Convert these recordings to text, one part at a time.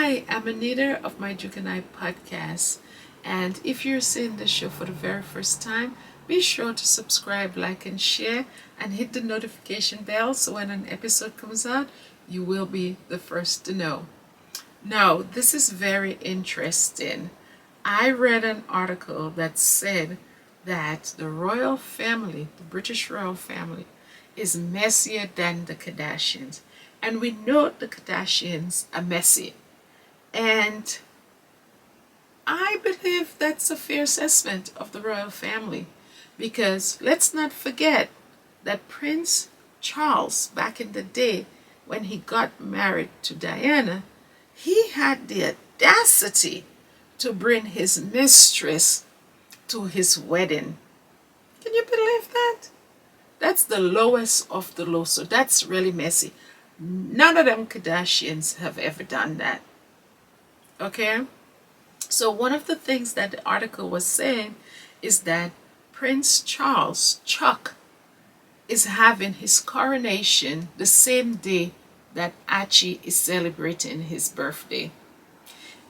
Hi, I'm Anita of My Duke and I podcast. And if you're seeing the show for the very first time, be sure to subscribe, like, and share, and hit the notification bell so when an episode comes out, you will be the first to know. Now, this is very interesting. I read an article that said that the royal family, the British royal family, is messier than the Kardashians. And we know the Kardashians are messy. And I believe that's a fair assessment of the royal family. Because let's not forget that Prince Charles, back in the day when he got married to Diana, he had the audacity to bring his mistress to his wedding. Can you believe that? That's the lowest of the low. So that's really messy. None of them Kardashians have ever done that. Okay? So one of the things that the article was saying is that Prince Charles, Chuck, is having his coronation the same day that Archie is celebrating his birthday.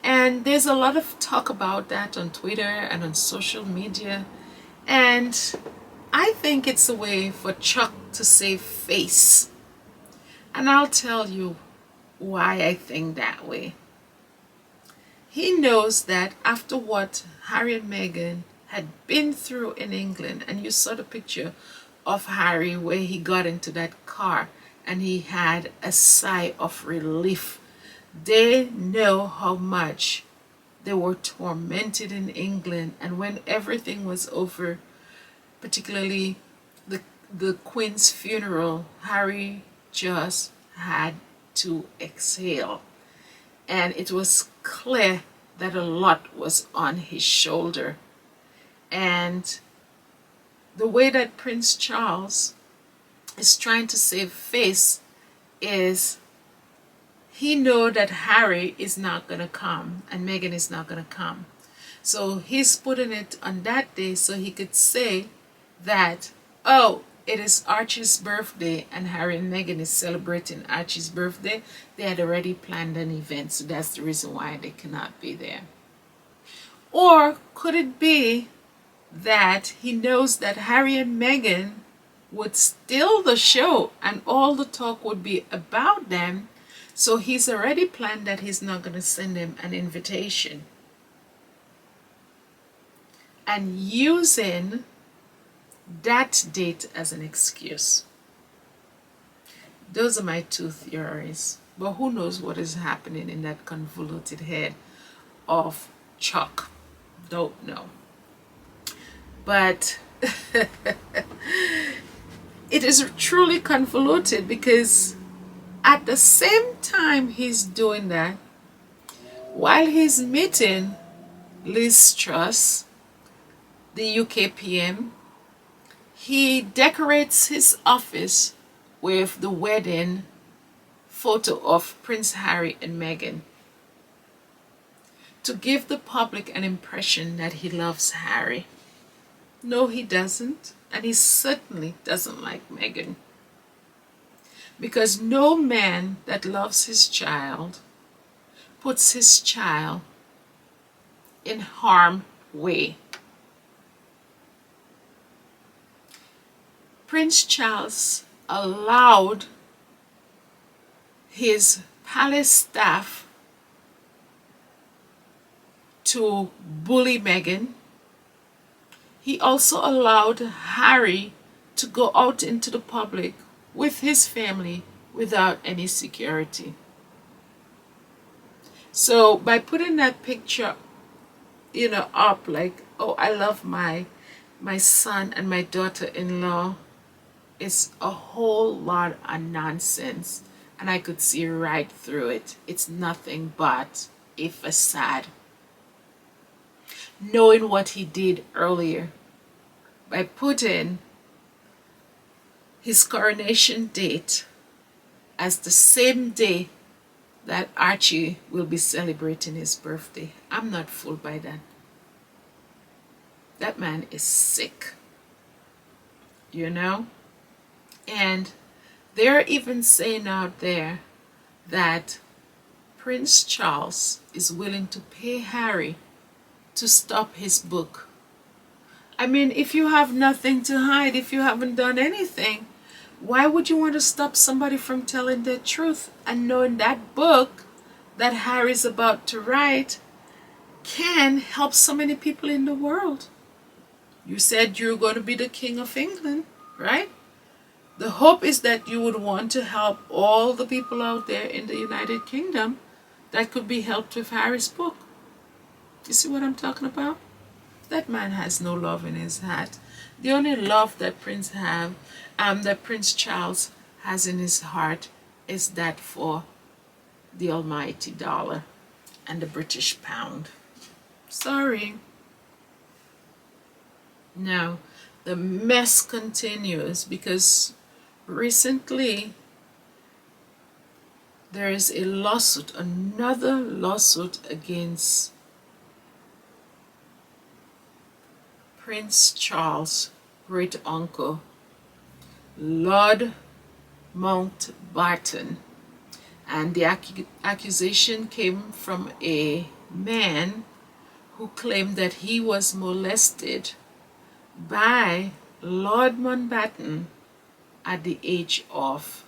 And there's a lot of talk about that on Twitter and on social media. And I think it's a way for Chuck to save face. And I'll tell you why I think that way. He knows that after what Harry and Meghan had been through in England, and you saw the picture of Harry where he got into that car and he had a sigh of relief. They know how much they were tormented in England, and when everything was over, particularly the Queen's funeral, Harry just had to exhale. And it was clear that a lot was on his shoulder. And the way that Prince Charles is trying to save face is he knows that Harry is not going to come and Meghan is not going to come. So he's putting it on that day so he could say that, oh, it is Archie's birthday and Harry and Meghan is celebrating Archie's birthday. They had already planned an event, so that's the reason why they cannot be there. Or could it be that he knows that Harry and Meghan would steal the show and all the talk would be about them, so he's already planned that he's not going to send them an invitation? And using that date as an excuse. Those are my two theories. But who knows what is happening in that convoluted head of Chuck? Don't know. But it is truly convoluted because at the same time he's doing that, while he's meeting Liz Truss, the UK PM, he decorates his office with the wedding photo of Prince Harry and Meghan to give the public an impression that he loves Harry. No, he doesn't. And he certainly doesn't like Meghan. Because no man that loves his child puts his child in harm's way. Prince Charles allowed his palace staff to bully Meghan. He also allowed Harry to go out into the public with his family without any security. So by putting that picture, up like, oh, I love my son and my daughter-in-law, it's a whole lot of nonsense, and I could see right through it. It's nothing but a facade. Knowing what he did earlier by putting his coronation date as the same day that Archie will be celebrating his birthday. I'm not fooled by that. That man is sick. And they're even saying out there that Prince Charles is willing to pay Harry to stop his book. I mean, if you have nothing to hide, if you haven't done anything, why would you want to stop somebody from telling the truth and knowing that book that Harry's about to write can help so many people in the world? You said you're going to be the King of England, right? The hope is that you would want to help all the people out there in the United Kingdom that could be helped with Harry's book. You see what I'm talking about? That man has no love in his heart. The only love that Prince Charles has in his heart is that for the almighty dollar and the British pound. Sorry. Now, the mess continues because recently there is a lawsuit, another lawsuit against Prince Charles' great uncle, Lord Mountbatten. And the accusation came from a man who claimed that he was molested by Lord Mountbatten at the age of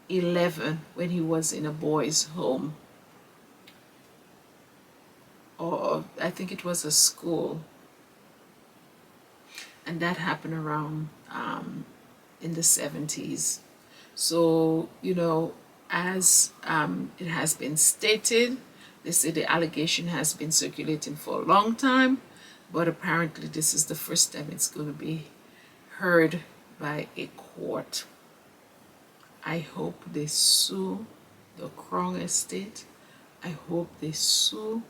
11 when he was in a boys' home. Or I think it was a school. And that happened around in the 70s. So, you know, as it has been stated, they say the allegation has been circulating for a long time, but apparently this is the first time it's going to be heard by a court. I hope they sue the Crown Estate. I hope they sue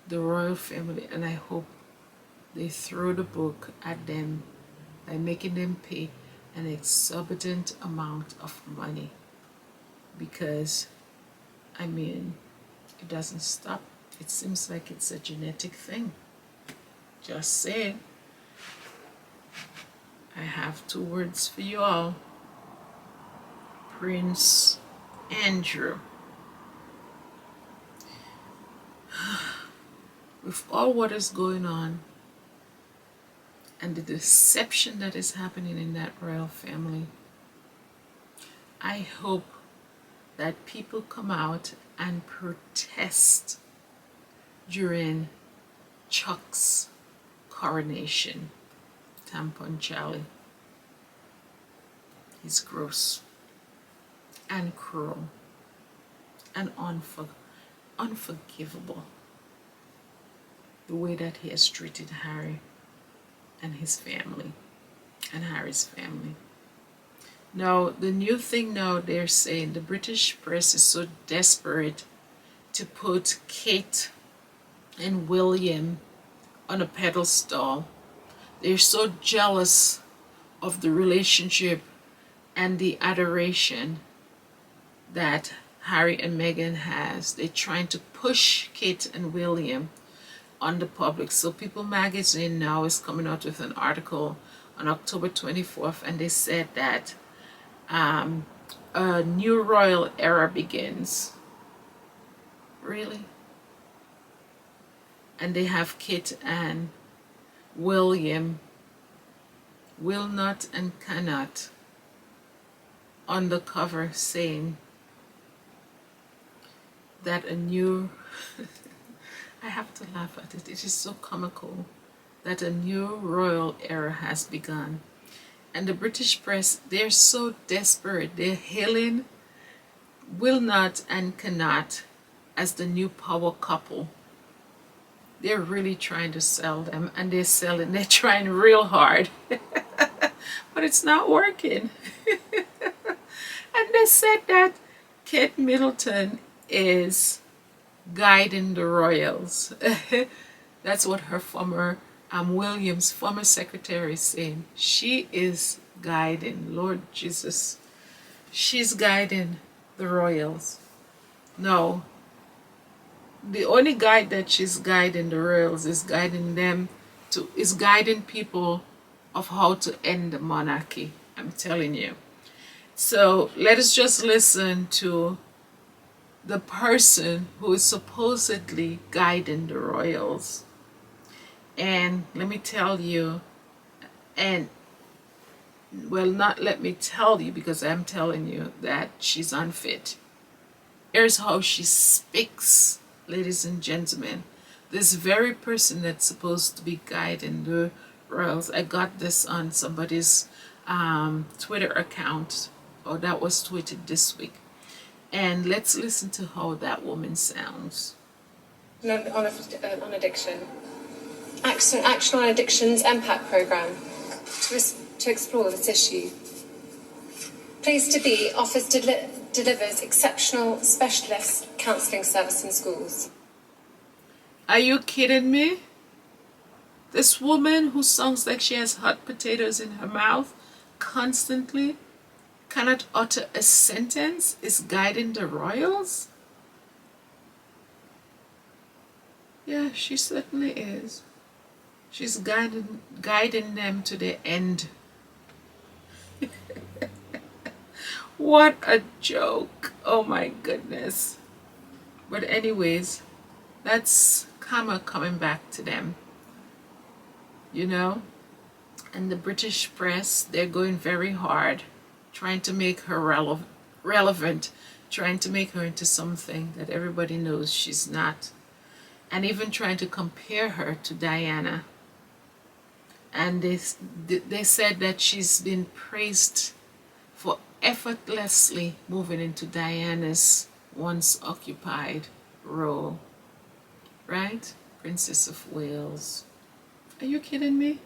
the royal family, and I hope they throw the book at them by making them pay an exorbitant amount of money, because I mean, it doesn't stop. It seems like it's a genetic thing. Just saying. I have 2 words for you all. Prince Andrew. With all what is going on and the deception that is happening in that royal family, I hope that people come out and protest during Chuck's coronation. Tampon Charlie. He's gross and cruel and unforgivable. The way that he has treated Harry and his family and Harry's family. Now, the new thing now, they're saying the British press is so desperate to put Kate and William on a pedestal. They're so jealous of the relationship and the adoration that Harry and Meghan has. They're trying to push Kate and William on the public. So People magazine now is coming out with an article on October 24th, and they said that a new royal era begins. Really? And they have Kate and William, will not and cannot, on the cover saying that a new I have to laugh at it. It is so comical that a new royal era has begun. And the British press, they're so desperate. They're hailing will not and cannot as the new power couple. They're really trying to sell them, and they're selling. They're trying real hard. But it's not working. And they said that Kate Middleton is guiding the royals. That's what her former William's former secretary is saying. She is guiding, Lord Jesus. She's guiding the royals. No, the only guide that she's guiding the royals is guiding people of how to end the monarchy. I'm telling you. So let us just listen to the person who is supposedly guiding the royals. And let me tell you, and well, not let me tell you, because I'm telling you that she's unfit. Here's how she speaks, ladies and gentlemen. This very person that's supposed to be guiding the royals. I got this on somebody's Twitter account, or that was tweeted this week. And let's listen to how that woman sounds. On addiction. Action on Addiction's MPAC programme to explore this issue. Pleased to be offers delivers exceptional specialist counselling service in schools. Are you kidding me? This woman who sounds like she has hot potatoes in her mouth constantly cannot utter a sentence is guiding the royals? Yeah, she certainly is. She's guiding them to the end. What a joke. Oh my goodness. But anyways, that's karma coming back to them. You know? And the British press, they're going very hard, trying to make her relevant, trying to make her into something that everybody knows she's not. And even trying to compare her to Diana. And they said that she's been praised for effortlessly moving into Diana's once occupied role. Right? Princess of Wales. Are you kidding me?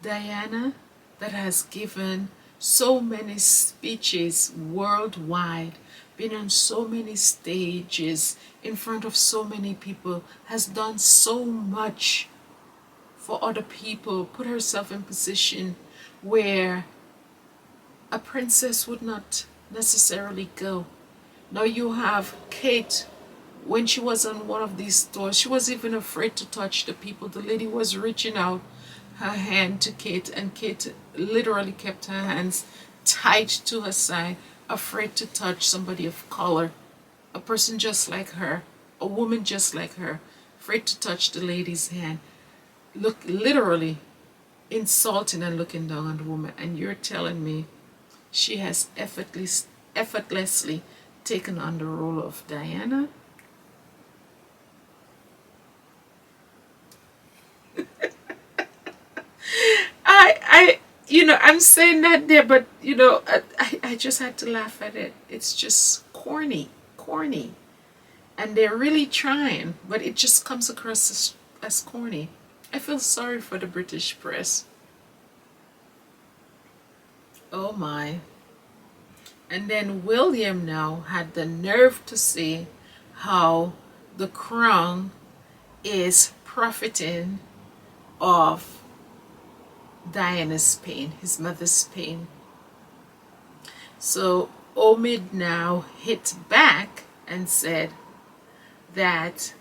Diana, that has given so many speeches worldwide, been on so many stages, in front of so many people, has done so much for other people, put herself in position where a princess would not necessarily go. Now you have Kate, when she was on one of these stores, she was even afraid to touch the people. The lady was reaching out her hand to Kate, and Kate literally kept her hands tight to her side, afraid to touch somebody of color, a person just like her, a woman just like her, afraid to touch the lady's hand. Look, literally insulting and looking down on the woman. And you're telling me she has effortlessly taken on the role of Diana? I'm saying that there, but I just had to laugh at it. It's just corny. And they're really trying, but it just comes across as corny. I feel sorry for the British press. Oh my. And then William now had the nerve to say how the crown is profiting off Diana's pain, his mother's pain. So Omid now hit back and said that,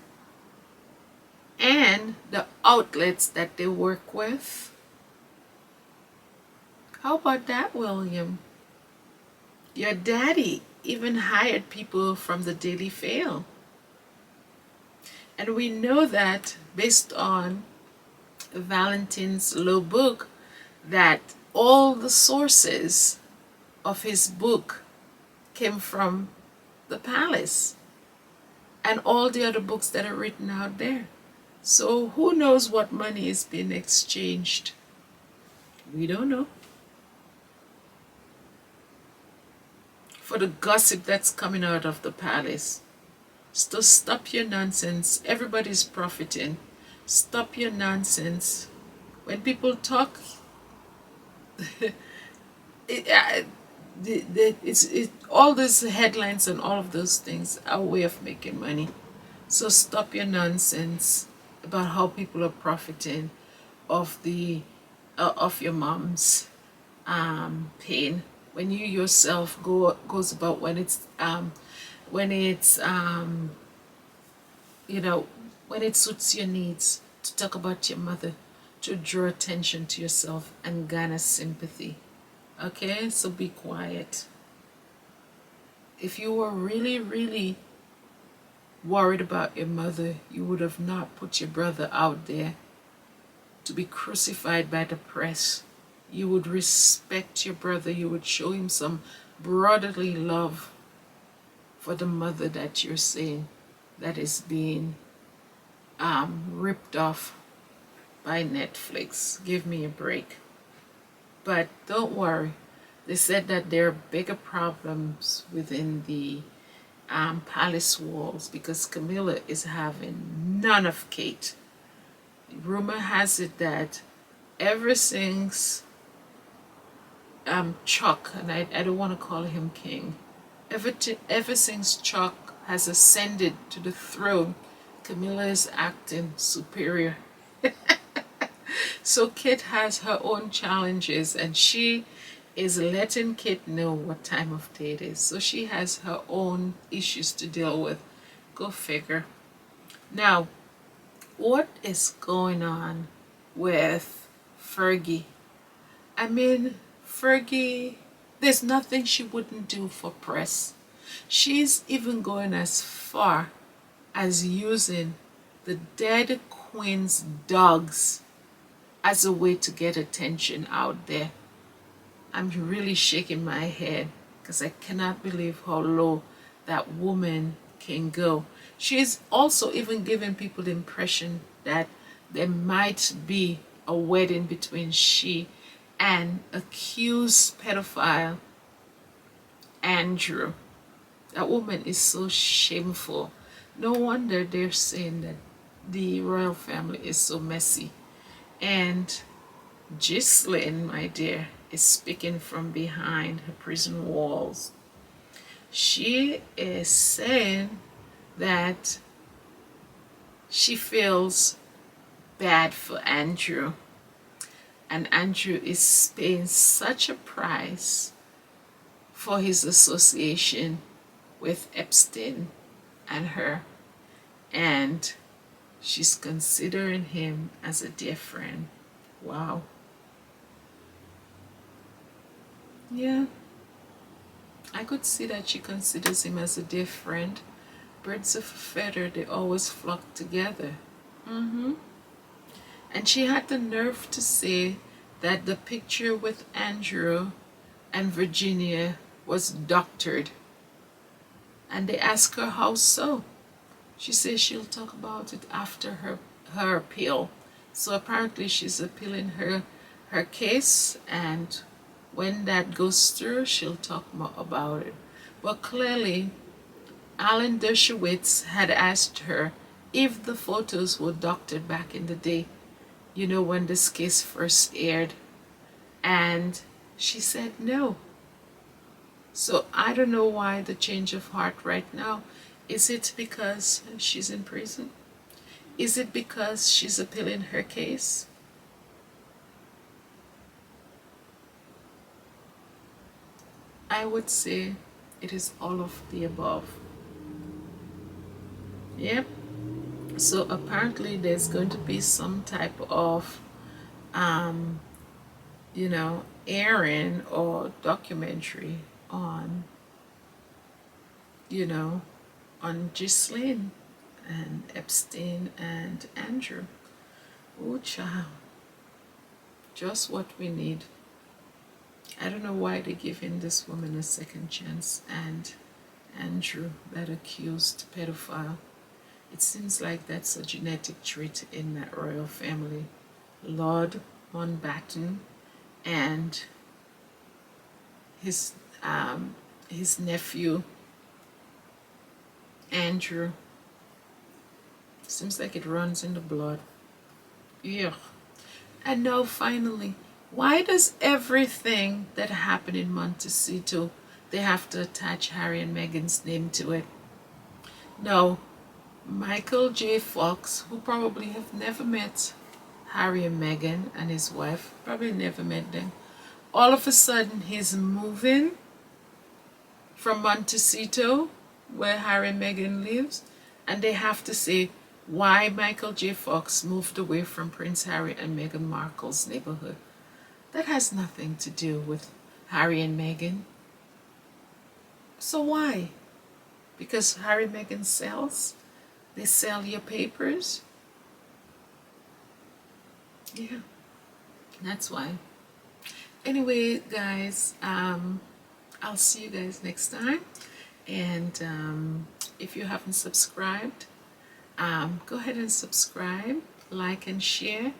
and the outlets that they work with. How about that, William? Your daddy even hired people from the Daily Fail. And we know that based on Valentin's law book, that all the sources of his book came from the palace and all the other books that are written out there. So who knows what money is being exchanged? We don't know. For the gossip that's coming out of the palace. So stop your nonsense. Everybody's profiting. Stop your nonsense. When people talk, all these headlines and all of those things are a way of making money. So stop your nonsense about how people are profiting of your mom's pain. When you yourself goes about when it suits your needs to talk about your mother, to draw attention to yourself and garner sympathy. Okay, so be quiet. If you were really, really worried about your mother, you would have not put your brother out there to be crucified by the press. You would respect your brother. You would show him some brotherly love for the mother that you're saying that is being ripped off by Netflix. Give me a break. But don't worry. They said that there are bigger problems within the palace walls because Camilla is having none of Kate. Rumor has it that ever since Chuck, and I don't want to call him king, ever since Chuck has ascended to the throne, Camilla is acting superior. So Kate has her own challenges, and she is letting Kate know what time of day it is. So she has her own issues to deal with. Go figure. Now, what is going on with Fergie? I mean, Fergie, there's nothing she wouldn't do for press. She's even going as far as using the dead queen's dogs as a way to get attention out there. I'm really shaking my head because I cannot believe how low that woman can go. She's also even giving people the impression that there might be a wedding between she and accused pedophile Andrew. That woman is so shameful. No wonder they're saying that the royal family is so messy. And Ghislaine, my dear, is speaking from behind her prison walls. She is saying that she feels bad for Andrew, and Andrew is paying such a price for his association with Epstein and her, and she's considering him as a dear friend. Wow. Yeah, I could see that she considers him as a dear friend. Birds of a feather, they always flock together. And she had the nerve to say that the picture with Andrew and Virginia was doctored. And they asked her how so. She says she'll talk about it after her appeal. So apparently she's appealing her case, and when that goes through, she'll talk more about it. But clearly, Alan Dershowitz had asked her if the photos were doctored back in the day, you know, when this case first aired. And she said no. So I don't know why the change of heart right now. Is it because she's in prison? Is it because she's appealing her case? I would say it is all of the above. Yep. So apparently there's going to be some type of airing or documentary on on Ghislaine and Epstein and Andrew. Oh child, just what we need. I don't know why they're giving this woman a second chance, and Andrew, that accused pedophile. It seems like that's a genetic trait in that royal family. Lord Mountbatten and his nephew Andrew. Seems like it runs in the blood. Yeah. And now finally, why does everything that happened in Montecito, they have to attach Harry and Meghan's name to it? No, Michael J. Fox, who probably have never met Harry and Meghan and his wife, probably never met them. All of a sudden, he's moving from Montecito, where Harry and Meghan lives, and they have to say why Michael J. Fox moved away from Prince Harry and Meghan Markle's neighborhood. That has nothing to do with Harry and Meghan. So why? Because Harry and Meghan sells? They sell your papers. Yeah, that's why. Anyway, guys, I'll see you guys next time. And if you haven't subscribed, go ahead and subscribe, like and share,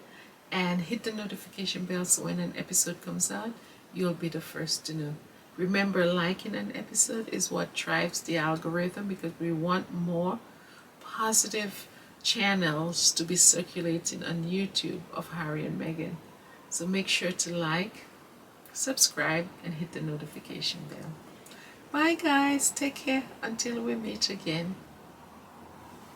and hit the notification bell so when an episode comes out, you'll be the first to know. Remember, liking an episode is what drives the algorithm, because we want more positive channels to be circulating on YouTube of Harry and Meghan. So make sure to like, subscribe, and hit the notification bell. Bye guys, take care until we meet again.